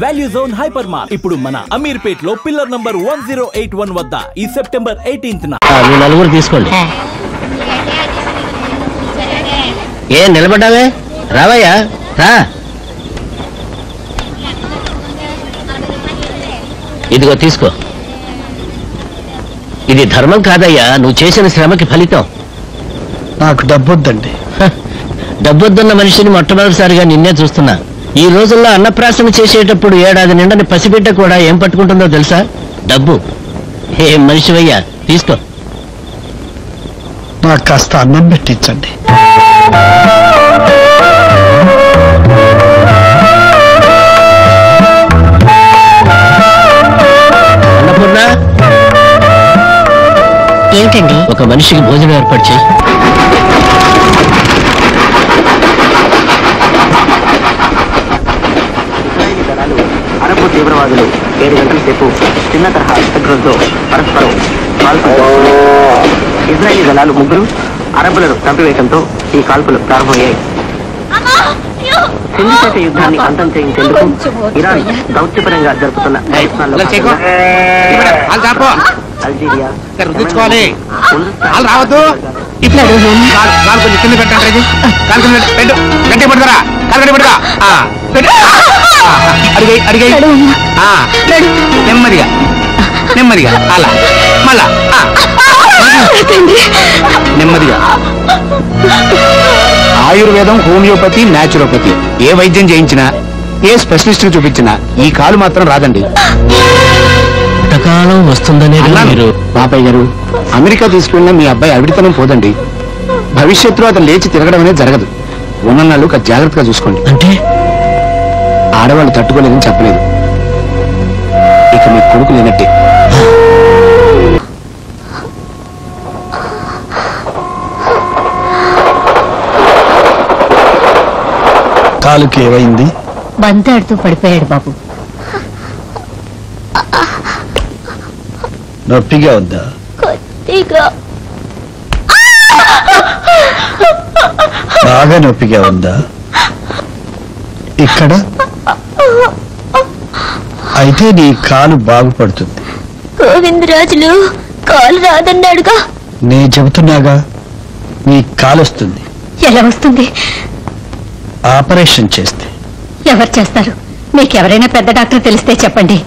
Value zone hyper mart ఇప్పుడు మన అమీర్పేట్ లో పిల్లర్ నంబర్ 1081 వద్ద ఈ సెప్టెంబర్ 18న నలుగురు తీసుకోండి. ఏ నిలబడ్డావే, రావయ్యా రా. ఇదిగో తీసుకో. ఇది ధర్మం కాదయ్యా, నువ్వు చేసిన శ్రమకి ఫలితం. నాకు డబ్బొద్దండి. డబ్బొద్దున్న మనిషిని మొట్టమొదటిసారిగా నిన్నే చూస్తున్నా. ఈ రోజుల్లో అన్నప్రాసన చేసేటప్పుడు ఏడాది నిండని పసిబిడ్డ కూడా ఏం పట్టుకుంటుందో తెలుసా? డబ్బు. ఏం మనిషివయ్యా, తీసుకో. నాకు కాస్త అన్నం పెట్టించండి. అన్నపూర్ణ, ఏమిటండి? ఒక మనిషికి భోజనం ఏర్పాటు చేయి. అరబ్ తీవ్రవాదులు 7 గంటల సేపు చిన్న తరహా శత్రులతో పరస్పరం ఇజ్రాయేలీ దళాలు 3 అరబ్బులను చంపివేయడంతో ఈ కాల్పులు ప్రారంభమయ్యాయి. సింధు యుద్ధాన్ని అంతం చేయించేందుకు ఇరాన్ దౌత్యపరంగా జరుపుతున్న ప్రయత్నాల్లో అల్జీరియా రావద్దు. నెమ్మదిగా నెమ్మదిగా, అలా మళ్ళా నెమ్మదిగా. ఆయుర్వేదం, హోమియోపతి, న్యాచురోపతి ఏ వైద్యం చేయించినా, ఏ స్పెషలిస్ట్ చూపించినా ఈ కాలు మాత్రం రాదండి. కాలం వస్తుందనే మీరు. పాపయ్య గారు, అమెరికా తీసుకున్న మీ అబ్బాయి అవిడితనం పోదండి. భవిష్యత్తులో అతను లేచి తిరగడం అనేది జరగదు. ఉన్నన్నాళ్ళు జాగ్రత్తగా చూసుకోండి. అంటే ఆడవాళ్ళు తట్టుకోలేదని చెప్పలేదు. ఇక మీ కొడుకు లేనట్టే. కాలుకి ఏమైంది? బంతాడుతూ పడిపోయాడు బాబు. నొప్పిగా ఉందా? బాగా నొప్పిగా ఉందా? ఇక్కడ అయితే నీ కాలు బాగుపడుతుంది. గోవిందరాజులు కాలు రాదన్నాడుగా. నే చెబుతున్నాగా, నీ కాలు వస్తుంది. ఎలా వస్తుంది? ఆపరేషన్ చేస్తే. ఎవరు చేస్తారు? మీకెవరైనా పెద్ద డాక్టర్ తెలిస్తే చెప్పండి.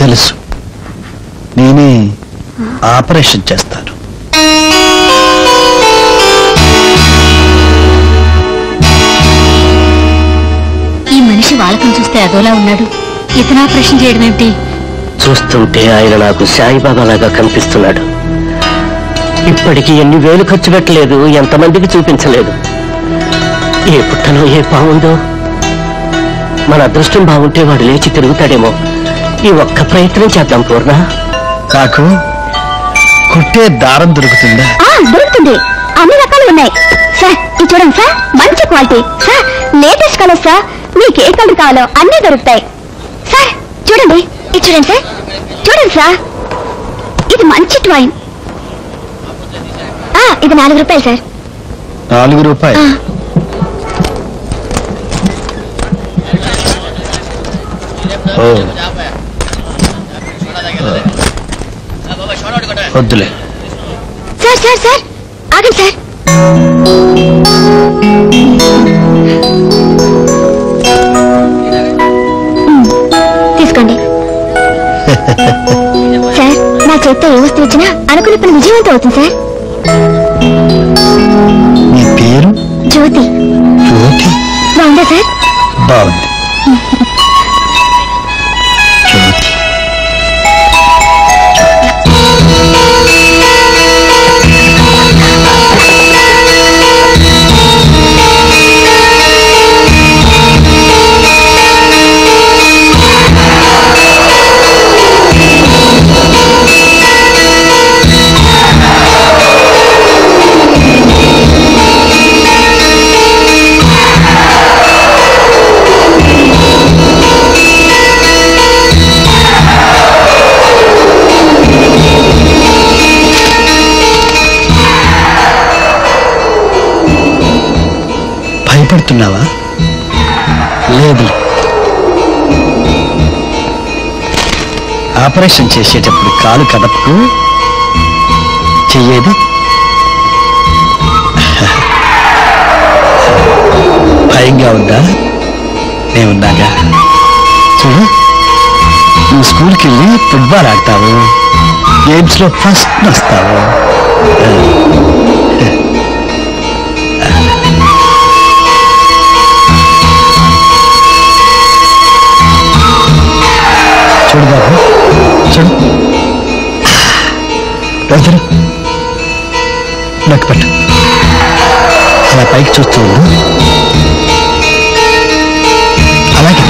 తెలుసు, నేనే ఆపరేషన్ చేస్తాను. ఈ మనిషి వాళ్ళకం చూస్తే అదోలా ఉన్నాడు. ఇతను ఆపరేషన్ చేయడం ఏమిటి? చూస్తుంటే ఆయన నాకు సాయిబాబా లాగా కనిపిస్తున్నాడు. ఇప్పటికి ఎన్ని వేలు ఖర్చు పెట్టలేదు, ఎంతమందికి చూపించలేదు. ఏ పుట్టలో ఏ పావుందో. మన అదృష్టం బాగుంటే వాడు లేచి తిరుగుతాడేమో. ఈ ఒక్క ప్రయత్నం చేద్దాం పూర్ణ. నాకు కుట్టే దారం దొరుకుతుందా? దొరుకుతుంది, అన్ని రకాలు ఉన్నాయి సార్. ఇది చూడండి సార్, మంచి quality sir, latest colour sir. మీకు ఏ కలర్ కావాలో అన్ని దొరుకుతాయి సార్. చూడండి, ఇది చూడండి సార్, చూడండి సార్, ఇది మంచి ట్వైన్. ఇది 4 రూపాయలు సార్. 4 రూపాయలు? వద్దులే సార్. సార్ సార్ ఆగండి సార్. తీసుకోండి సార్. నా చేత్తో ఏ వస్తువు వచ్చినా అనుకున్న పని విజయవంతం అవుతుంది సార్. నీ పేరు? జ్యోతి. జ్యోతి బాగుందా సార్? బాగుంది. జ్యోతి. భయపడుతున్నావా? లేదు, ఆపరేషన్ చేసేటప్పుడు కాలు కదపకు. చెయ్యేది భయంగా ఉందా? నేనున్నాగా. చూడు, నువ్వు స్కూల్కి వెళ్ళి ఫుట్బాల్ ఆడతావు, గేమ్స్ లో ఫస్ట్ వస్తావు. చూడు బాబు, చూడు, వెళ్తారు నాకు పట్టు. అలా పైకి చూస్తూ ఉండు. అలాగే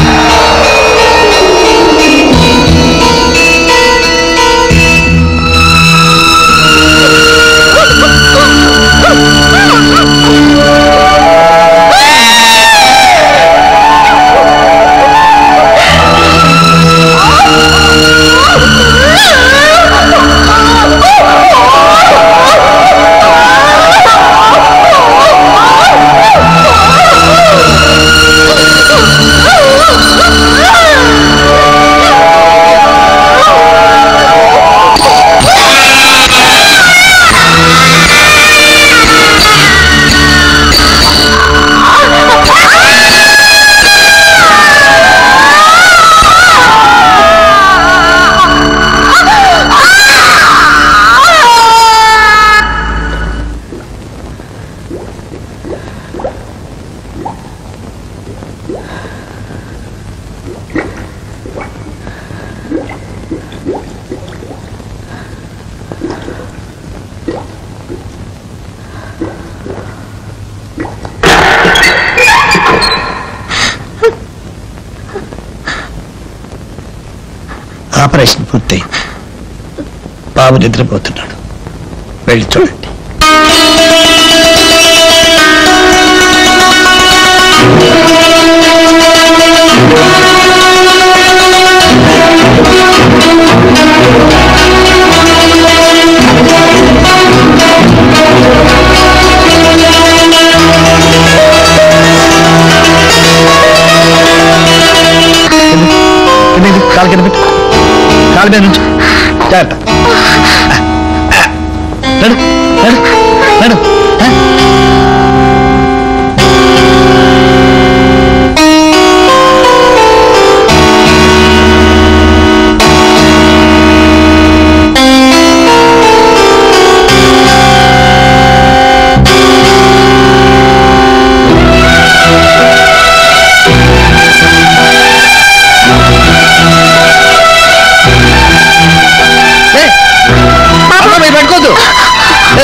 ఆపరేషన్ పూర్తయింది. బాబు నిద్రపోతున్నాడు. వెళ్ళి చూడండి. కాలు కింద పెట్టు, కాలు మీద నుంచి జాగ్రత్త. నడు నడు నడు.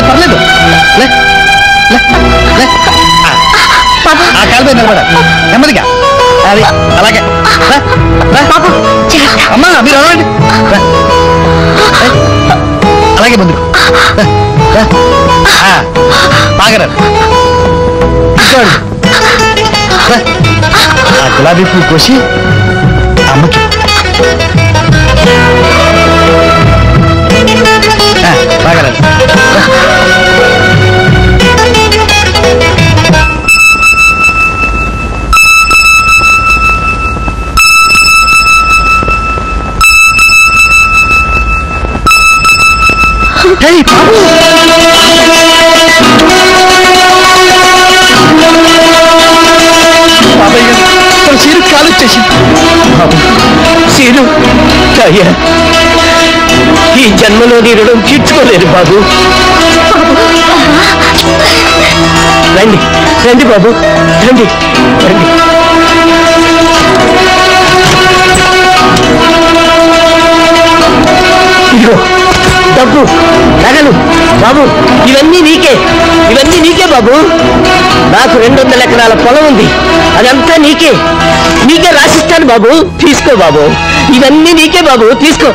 పర్లేదు, ఆ కాలుపై నిలబడ నెమ్మదిగా. అది అలాగే. అమ్మా మీరు అలవాండి, అలాగే ముందుకు బాగా. ఆ గులాబీ పువ్వు కోసి అమ్మకి బాగా. సీరు కాలు వచ్చేసింది. సీరు అయ్యా, ఈ జన్మలో నీ రుణం తీర్చుకోలేదు బాబు. రండి రండి బాబు, రండి రండి. ఇదిగో డబ్బు, నగలు బాబు, ఇవన్నీ నీకే, ఇవన్నీ నీకే బాబు. నాకు 200 ఎకరాల పొలం ఉంది, అదంతా నీకే, నీకే రాసిస్తాను బాబు. తీసుకో బాబు, ఇవన్నీ నీకే బాబు, తీసుకో.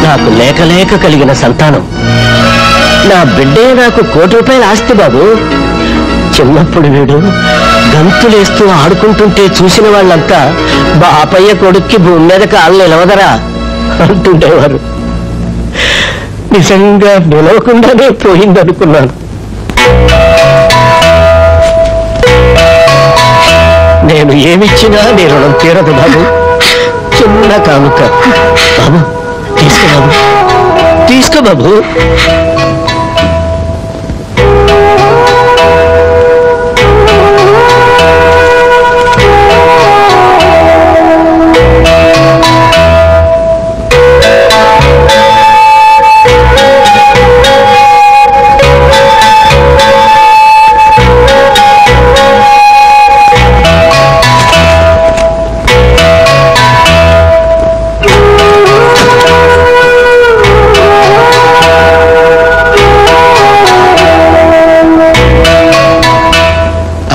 నాకు లేక లేక కలిగిన సంతానం, నా బిడ్డే నాకు 1 కోటి రూపాయల ఆస్తి బాబు. చిన్నప్పుడు వీడు గంతులేస్తూ ఆడుకుంటుంటే చూసిన వాళ్ళంతా బాపయ్య కొడుక్కి భూమి మీద కాళ్ళు నిలవదరా అంటుండేవారు. నిజంగా నిలవకుండానే పోయిందనుకున్నాను. నేను ఏమిచ్చినా నీ రుణం తీరదు బాబు. చిన్న కానుక బాబు, తీసుకో బాబు, తీసుకో బాబు.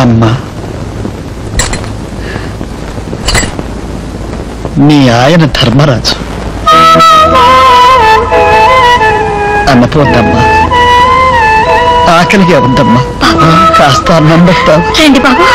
అమ్మా, మీ ఆయన ధర్మరాజు. అన్నపోద్దమ్మా, ఆకలిగా ఉందమ్మా, కాస్త అన్నం పెడతావు. రండి బాబు.